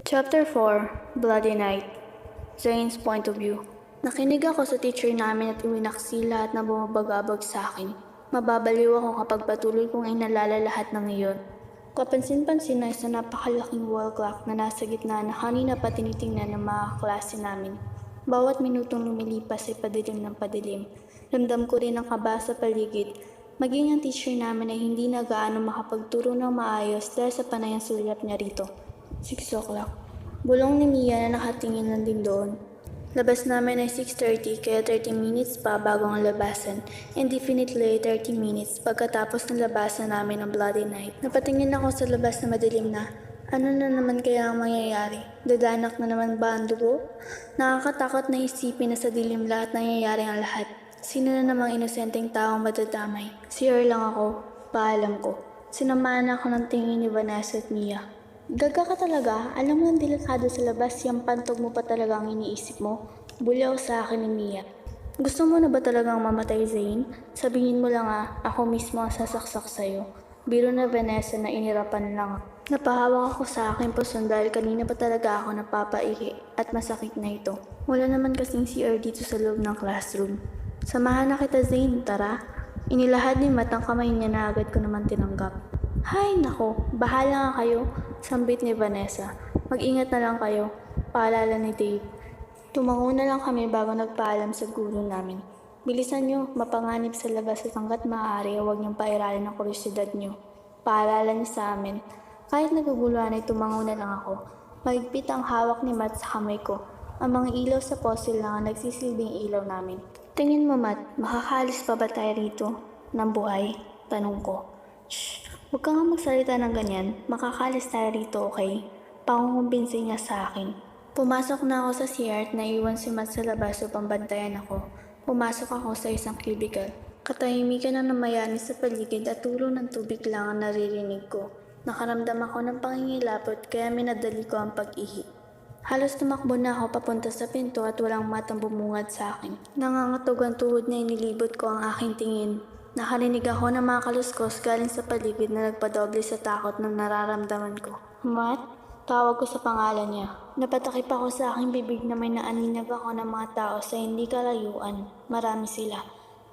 Chapter 4, Bloody Night. Zane's Point of View. Nakinig ako sa teacher namin at iwinaksi lahat na bumabagabag sa akin. Mababaliw ako kapag patuloy kong inalala lahat ng iyon. Kapansin-pansin na isang napakalaking wall clock na nasa gitna na kanina pa tinitingnan ng mga klase namin. Bawat minutong lumilipas ay padilim ng padilim. Ramdam ko rin ang kaba sa paligid. Maging ang teacher namin ay hindi na gaano makapagturo ng maayos dahil sa panayang sulyap niya rito. 6 o'clock. Bulong ni Mia na nakatingin lang din doon. Labas namin ay 6:30 kaya 30 minutes pa bago ang labasan. And definitely 30 minutes pagkatapos ng labasan namin ng Bloody Night. Napatingin ako sa labas na madilim na. Ano na naman kaya ang mangyayari? Dadanak na naman ba ang dugo? Nakakatakot na isipin na sa dilim lahat nangyayari ang lahat. Sino na namang inosenteng taong madadamay? Si Earl lang ako. Paalam ko. Sinamahan ako ng tingin ni Vanessa at Mia. Gaga ka talaga, alam mo ang delikado sa labas, yung pantog mo pa talaga ang iniisip mo. Bulyaw sa akin ni Mia. Gusto mo na ba talagang mamatay, Zane? Sabihin mo lang ako mismo ang sasaksak sa'yo. Biro na Vanessa na inirapan lang. Napahawak ako sa aking puson dahil kanina pa talaga ako napapaihi at masakit na ito. Wala naman kasing CR dito sa loob ng classroom. Samahan na kita, Zane, tara. Inilahad ni Matt ang kamay niya na agad ko naman tinanggap. Hay nako, bahala nga kayo, sambit ni Vanessa. Mag-ingat na lang kayo, paalala ni Dave. Tumango na lang kami bago nagpaalam sa guro namin. Bilisan nyo, mapanganib sa labas at hanggat maaari, huwag niyong pairalin ang kuryosidad nyo. Paalala niya sa amin. Kahit naguguluhan ay tumango na lang ako. Mahigpit ang hawak ni Matt sa kamay ko. Ang mga ilaw sa fossil lang ang nagsisilbing ilaw namin. Tingin mo Matt, makakalis pa ba tayo rito? Ng buhay? Tanong ko. Shh! Huwag ka nga magsalita ng ganyan. Makakalis tayo rito, okay? Pangungumbinsi niya sa akin. Pumasok na ako sa CR at naiwan si Matt sa labas upang bantayan ako. Pumasok ako sa isang cubicle. Katahimikan ang namayani sa paligid at tulo ng tubig lang ang naririnig ko. Nakaramdam ako ng pangingilapot kaya minadali ko ang pag-ihi. Halos tumakbo na ako papunta sa pinto at walang matang bumungad sa akin. Nangangatog ang tuhod na inilibot ko ang aking tingin. Nakarinig ako ng mga kaluskos galing sa paligid na nagpadoble sa takot ng nararamdaman ko. Matt? Tawag ko sa pangalan niya. Napatakip ako sa aking bibig na may naaninag ako ng mga tao sa hindi kalayuan. Marami sila.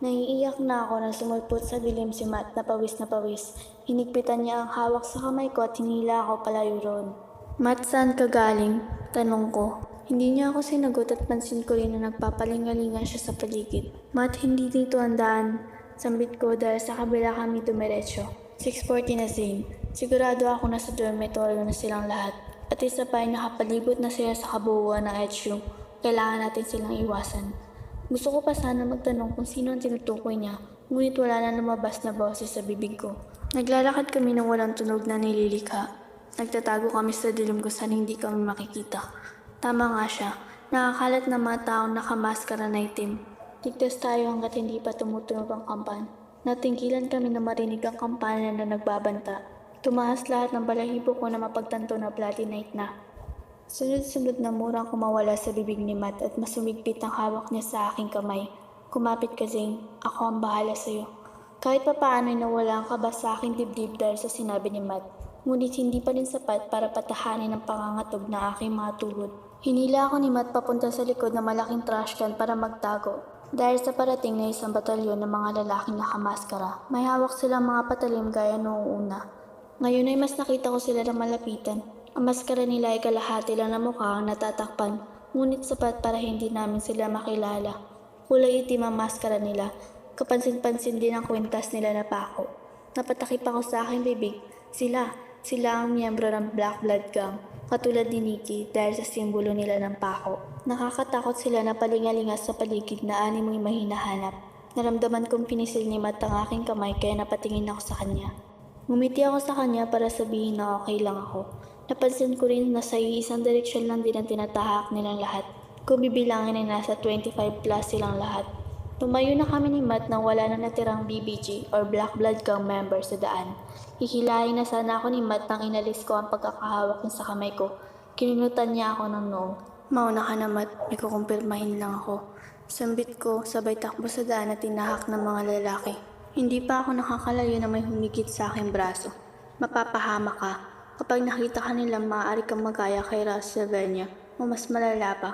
Naiiyak na ako na sumulpot sa dilim si Matt na pawis na pawis. Hinigpitan niya ang hawak sa kamay ko at hinila ako palayo roon. Matt, saan ka galing? Tanong ko. Hindi niya ako sinagot at pansin ko rin na nagpapalingalingan siya sa paligid. Matt, hindi dito ang daan. Sambit ko dahil sa kabila kami dumiretso. 6:40 na Zane. Sigurado ako na sa dormitory na silang lahat. At isa pa ay nakapalibot na sila sa kabuuan ng HU. Kailangan natin silang iwasan. Gusto ko pa sana magtanong kung sino ang tinutukoy niya, ngunit wala na lumabas na boses sa bibig ko. Naglalakad kami ng walang tunog na nililikha. Nagtatago kami sa dilim kung saan hindi kami makikita. Tama nga siya. Nakakalat na mga taong nakamaskara na itim. Ligtas tayo hanggat hindi pa tumutunog ang kampan. Natinggilan kami na marinig ang kampana na nagbabanta. Tumaas lahat ng balahibo ko na mapagtanto na Bloody Night na. Sunod-sunod na murang kumawala sa bibig ni Matt at masumigpit ang hawak niya sa aking kamay. Kumapit ka, Zane. Ako ang bahala sa'yo. Kahit papaano ay nawala ang kaba sa aking dibdib dahil sa sinabi ni Matt. Ngunit hindi pa rin sapat para patahanin ang pangangatog na aking mga tuhod. Hinila ako ni Matt papunta sa likod ng malaking trash can para magtago. Dahil sa parating na isang batalyon ng mga lalaking nakamaskara, may hawak silang mga patalim gaya noong una. Ngayon ay mas nakita ko sila na malapitan. Ang maskara nila ay kalahati lang na mukha ang natatakpan, ngunit sapat para hindi namin sila makilala. Kulay itim ang maskara nila, kapansin-pansin din ang kwintas nila na pako. Napatakip ako sa aking bibig, sila ang miyembro ng Black Blood Gang. Katulad ni Nikki dahil sa simbolo nila ng pako. Nakakatakot sila na palingalingas sa paligid na ani mo'y mahinahanap. Naramdaman kong pinisil ni Matt ang aking kamay kaya napatingin ako sa kanya. Ngumiti ako sa kanya para sabihin na okay lang ako. Napansin ko rin na sa isang direksyon lang din ang tinatahak nilang lahat. Kung bibilangin ay nasa 25 plus silang lahat. Tumayo na kami ni Matt nang wala na natirang BBG or Black Blood Gang member sa daan. Hihilahin na sana ako ni Matt nang inalis ko ang pagkakahawak niya sa kamay ko. Kininutan niya ako ng noong. Mauna ka na Matt, may kukumpirmahin lang ako. Sambit ko, sabay takbo sa daan at tinahak ng mga lalaki. Hindi pa ako nakakalayo na may humigit sa aking braso. Mapapahama ka. Kapag nakita ka nila, maaari kang magaya kay Sylvania o mas malala pa.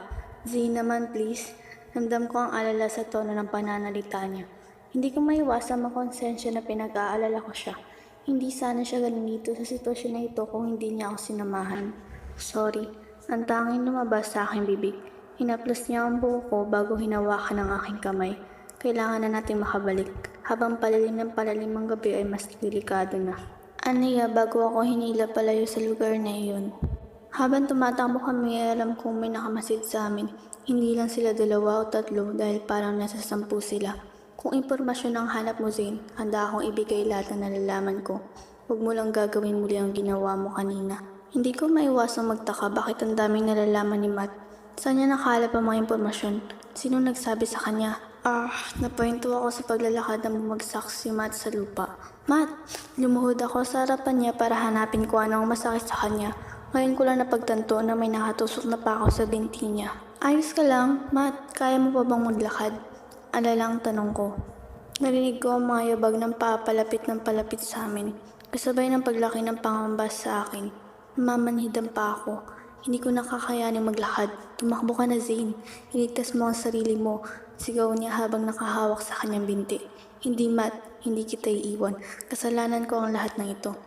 Zane naman please. Ramdam ko ang alala sa tono ng pananalita niya. Hindi ko maiwasang makonsensya na pinag-aalala ko siya. Hindi sana siya ganun dito sa sitwasyon na ito kung hindi niya ako sinamahan. Sorry, ang tanging lumabas sa aking bibig. Hinaplos niya ang buhok ko bago hinawakan ang aking kamay. Kailangan na natin makabalik. Habang palalim ng palalim ang gabi ay mas delikado na. Aniya bago ako hinila palayo sa lugar na iyon. Habang tumatakbo kami ay alam kong may nakamasid sa amin. Hindi lang sila 2 o 3 dahil parang nasa 10 sila. Kung impormasyon ang hanap mo, Zane, handa akong ibigay lahat ng nalalaman ko. Huwag mo lang gagawin muli ang ginawa mo kanina. Hindi ko maiwasang magtaka bakit ang daming nalalaman ni Matt. Saan niya nakalap ang mga impormasyon? Sino nagsabi sa kanya? Napointo ako sa paglalakad ng bumagsak si Matt sa lupa. Matt! Lumuhod ako sa harapan niya para hanapin ko anong masakit sa kanya. Ngayon ko lang napagtanto na may nakatusok na pa ako sa binti niya. Ayos ka lang, Matt. Kaya mo pa bang maglakad? Alalang tanong ko. Narinig ko ang mga yabag ng palapit sa amin. Kasabay ng paglaki ng pangamba sa akin. Mamanhidan pa ako. Hindi ko nakakayanin maglakad. Tumakbo ka na, Zane. Iligtas mo ang sarili mo. Sigaw niya habang nakahawak sa kanyang binti. Hindi, Matt. Hindi kita iiwan. Kasalanan ko ang lahat ng ito.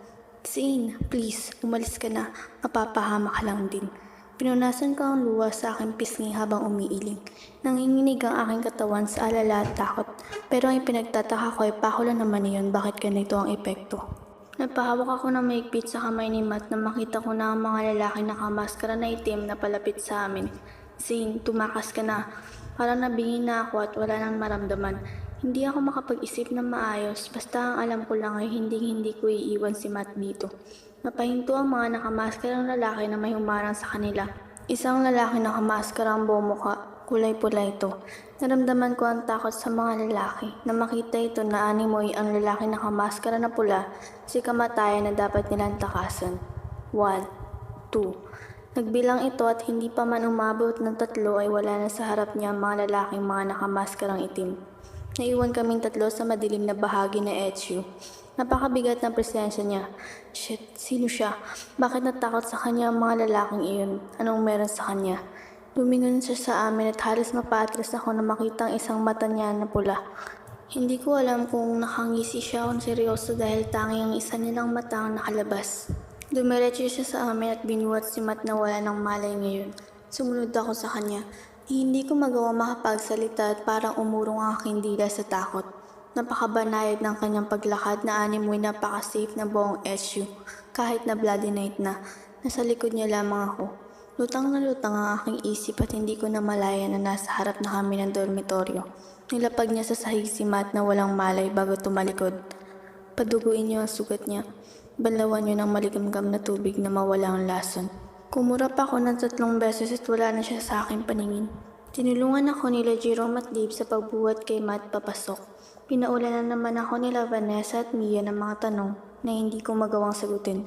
Zane, please. Umalis ka na. Mapapahama ka lang din. Pinunasan ko ang luha sa aking pisngi habang umiiling. Nanginginig ang aking katawan sa alala at takot. Pero ang pinagtataka ko ay pako lang naman iyon bakit ganito ang epekto. Napahawak ako ng maigpit sa kamay ni Matt na makita ko na ang mga lalaki nakamaskara na itim na palapit sa amin. Zane, tumakas ka na. Parang nabingin na ako at wala nang maramdaman. Hindi ako makapag-isip na maayos, basta ang alam ko lang ay hindi ko iiwan si Matt dito. Napahinto ang mga nakamaskarang lalaki na may humarang sa kanila. Isang lalaki nakamaskarang buong mukha, kulay pula ito. Naramdaman ko ang takot sa mga lalaki na makita ito na animoy ang lalaki nakamaskara na pula, si kamatayan na dapat nilang takasan. 1, 2. Nagbilang ito at hindi pa man umabot ng 3 ay wala na sa harap niya ang mga lalaking mga nakamaskarang itim. Naiwan kaming 3 sa madilim na bahagi na HU. Napakabigat ng presensya niya. Shit, sino siya? Bakit natakot sa kanya ang mga lalaking iyon? Anong meron sa kanya? Lumingon siya sa amin at halos mapatras ako na makita ang isang mata niya na pula. Hindi ko alam kung nakangisi siya o seryoso dahil tanging ang isa nilang mata ang nakalabas. Dumiretso siya sa amin at binuhat si Matt na wala ng malay ngayon. Sumunod ako sa kanya. Hindi ko magawa makapagsalita at parang umurong ang aking dila sa takot. Napakabanayad ng kanyang paglakad na animoy napaka-safe na buong SU. Kahit na bloody night na, nasa likod niya lamang ako. Lutang na lutang ang aking isip at hindi ko na malaya na nasa harap na kami ng dormitoryo. Nilapag niya sa sahig si Matt na walang malay bago tumalikod. Paduguin niyo ang sugat niya. Banlawan niyo ng maligamgam na tubig na mawala ang lason. Kumurap ako ng 3 beses at wala na siya sa aking paningin. Tinulungan ako nila Jerome at Dave sa pagbuhat kay Matt papasok. Pinaulanan naman ako nila Vanessa at Mia ng mga tanong na hindi ko magawang sagutin.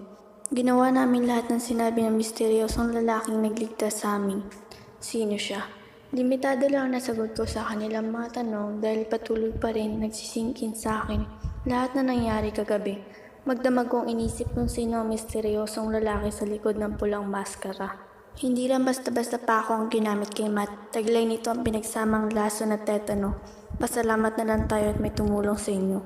Ginawa namin lahat ng sinabi ng misteryosong lalaking nagligtas sa amin. Sino siya? Limitado lang na sagot ko sa kanilang mga tanong dahil patuloy pa rin nagsisingkin sa akin lahat na nangyari kagabi. Magdamag kong inisip kung sino ang misteryosong lalaki sa likod ng pulang maskara. Hindi lang basta-basta pa ako ang ginamit kay Matt. Taglay nito ang pinagsamang laso na tetano. Pasalamat na lang tayo at may tumulong sa inyo.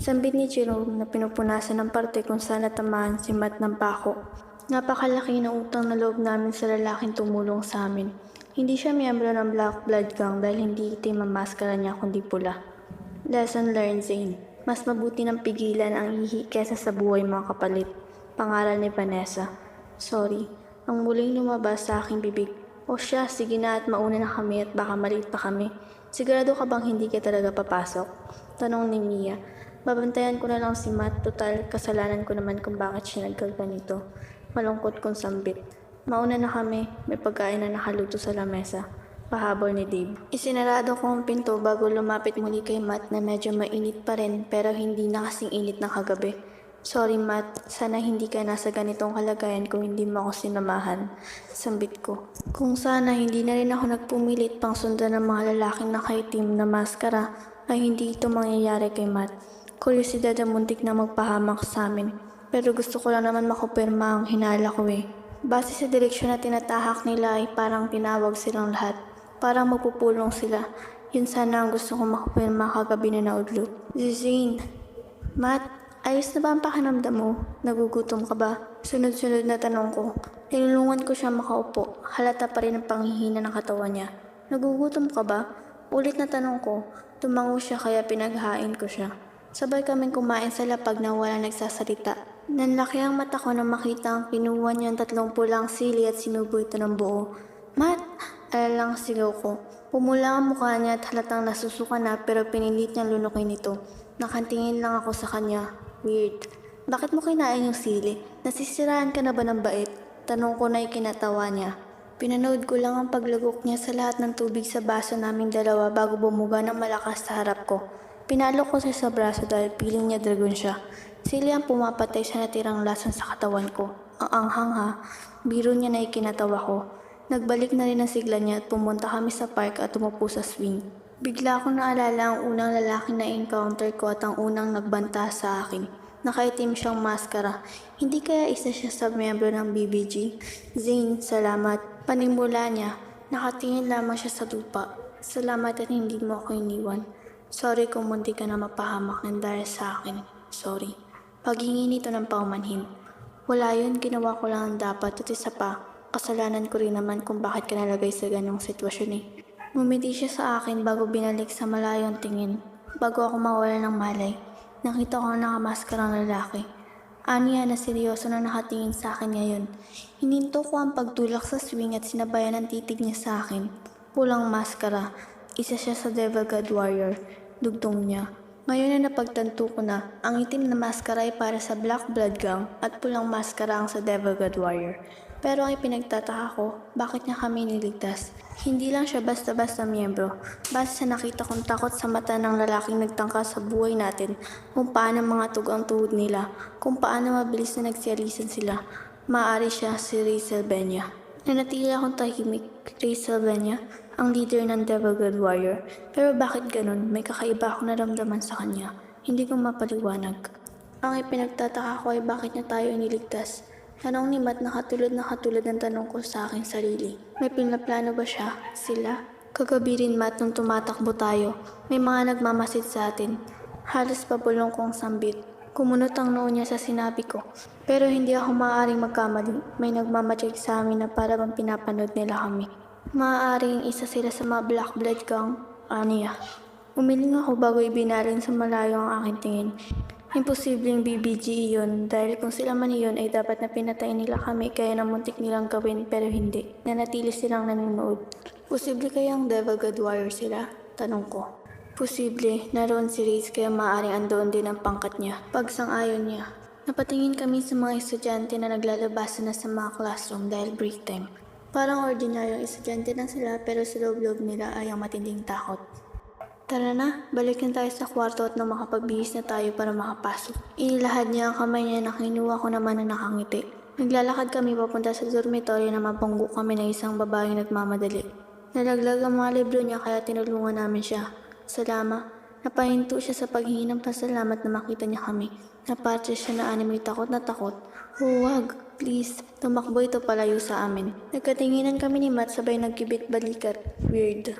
Sambit ni Jerome na pinupunasan ng parte kung saan natamaan si Matt ng pako. Napakalaki ng utang na loob namin sa lalaking tumulong sa amin. Hindi siya miyembro ng Black Blood Gang dahil hindi itim ang maskara niya kundi pula. Lesson learned, Zane. Mas mabuti ng pigilan ang ihi kesa sa buhay mga kapalit. Pangaral ni Vanessa. Sorry, ang muling lumabas sa aking bibig. O siya, sige na at mauna na kami at baka maliit pa kami. Sigurado ka bang hindi ka talaga papasok? Tanong ni Mia. Babantayan ko na lang si Matt. Total, kasalanan ko naman kung bakit siya nagkaganito. Malungkot kong sambit. Mauna na kami. May pagkain na nakaluto sa lamesa. Pahabol ni Dave. Isinarado ko ang pinto bago lumapit muli kay Matt na medyo mainit pa rin pero hindi na kasing init na kagabi. Sorry Matt, sana hindi ka nasa ganitong kalagayan kung hindi mo ako sinamahan. Sambit ko. Kung sana hindi na rin ako nagpumilit pang sundan ng mga lalaking nakaitim na maskara ay hindi ito mangyayari kay Matt. Kuryosidad ang muntik na magpahamak sa amin. Pero gusto ko lang naman makupirma ang hinala ko eh. Base sa direksyon na tinatahak nila ay parang tinawag silang lahat. Parang magpupulong sila. Yun sana ang gusto kong makupirma kagabi na naudlot. Zane, Matt, ayos na ba ang pakiramdam mo? Nagugutom ka ba? Sunod-sunod na tanong ko. Tinulungan ko siya makaupo. Halata pa rin ang panghihina ng katawan niya. Nagugutom ka ba? Ulit na tanong ko. Tumango siya kaya pinaghain ko siya. Sabay kaming kumain sa lapag na wala nagsasalita. Nanlaki ang mata ko nang makita ang kinuha niyang 30 pulang sili at sinubo ito ng buo. Matt! Alalang sigaw ko. Pumula ang mukha niya at halatang nasusuka na pero pinilit niyang lunukin ito. Nakantingin lang ako sa kanya. Weird. Bakit mo kinain yung sili? Nasisiraan ka na ba ng bait? Tanong ko na ikinatawa niya. Pinanood ko lang ang paglagok niya sa lahat ng tubig sa baso naming dalawa bago bumuga ng malakas sa harap ko. Pinalo ko siya sa braso dahil piling niya dragon siya. Sili ang pumapatay sa natirang lason sa katawan ko. Ang anghang ha. Biro niya na ikinatawa ko. Nagbalik na rin ang sigla niya at pumunta kami sa park at umupo sa swing. Bigla akong naalala ang unang lalaki na encounter ko at ang unang nagbanta sa akin. Nakaitim siyang maskara. Hindi kaya isa siya sa miyembro ng BBG? Zane, salamat. Panimula niya. Nakatingin lamang siya sa lupa. Salamat at hindi mo ako iniwan. Sorry kung munti ka na mapahamak ng dahil sa akin. Sorry. Paghingi nito ng paumanhin. Wala yun, ginawa ko lang ang dapat at isa pa. Kasalanan ko rin naman kung bakit ka nalagay sa ganong sitwasyon eh. Ngumiti siya sa akin bago binalik sa malayong tingin. Bago ako mawala ng malay, nakita ko ang nakamaskarang lalaki. Aniya na seryoso na nakatingin sa akin ngayon. Hininto ko ang pagtulak sa swing at sinabayan ang titig niya sa akin. Pulang maskara. Isa siya sa Devil God Warrior. Dugtong niya. Ngayon na napagtanto ko na, ang itim na maskara ay para sa Black Blood Gang at pulang maskara ang sa Devil God Warrior. Pero ay pinagtataka ko, bakit niya kami niligtas? Hindi lang siya basta-basta miyembro. Base sa nakita kong takot sa mata ng lalaking nagtangka sa buhay natin, kung paano mga tugang tuhod nila, kung paano mabilis na nagsiyalisan sila. Maaari siya si Ray Sylvania. Nanatili akong tahimik. Ray Sylvania, ang leader ng Devil God Warrior. Pero bakit ganun? May kakaiba akong naramdaman sa kanya. Hindi ko mapaliwanag. Ang ipinagtataka ko ay bakit niya tayo iniligtas. Tanong ni Matt na katulad ng tanong ko sa aking sarili. May pinaplano ba siya? Sila? Kagabi rin Matt nung tumatakbo tayo. May mga nagmamasid sa atin. Halos pabulong kong sambit. Kumunot ang noo niya sa sinabi ko. Pero hindi ako maaaring magkamali. May nagmamadyag sa amin na para bang pinapanood nila kami. Maaaring isa sila sa mga Black Blood Gang. Aniya. Umiling ako bago ibinaling sa malayo ang aking tingin. Imposibleng BBG iyon dahil kung sila man iyon ay dapat na pinatay nila kami kaya namuntik nilang gawin pero hindi. Nanatili silang nanonood. Posible kayang Devil God Warrior sila? Tanong ko. Posible, naroon si Reyes kaya maaaring andoon din ang pangkat niya. Pagsang-ayon niya. Napatingin kami sa mga estudyante na naglalabasan na sa mga classroom dahil break time. Parang ordinaryong estudyante lang sila pero sa loob-loob nila ay ang matinding takot. Tara na, balik na tayo sa kwarto at nang makapagbihis na tayo para makapasok. Inilahad niya ang kamay niya na kinuha ko naman na nakangiti. Naglalakad kami papunta sa dormitory na mapunggo kami ng isang babaeng nagmamadali. Nalaglag ang mga libro niya kaya tinulungan namin siya. Salama. Napahinto siya sa paghingi ng pasalamat na makita niya kami. Napatras siya na animoy takot na takot. Huwag, please. Tumakbo ito palayo sa amin. Nagkatinginan kami ni Matt sabay nagkibit balikat. Weird.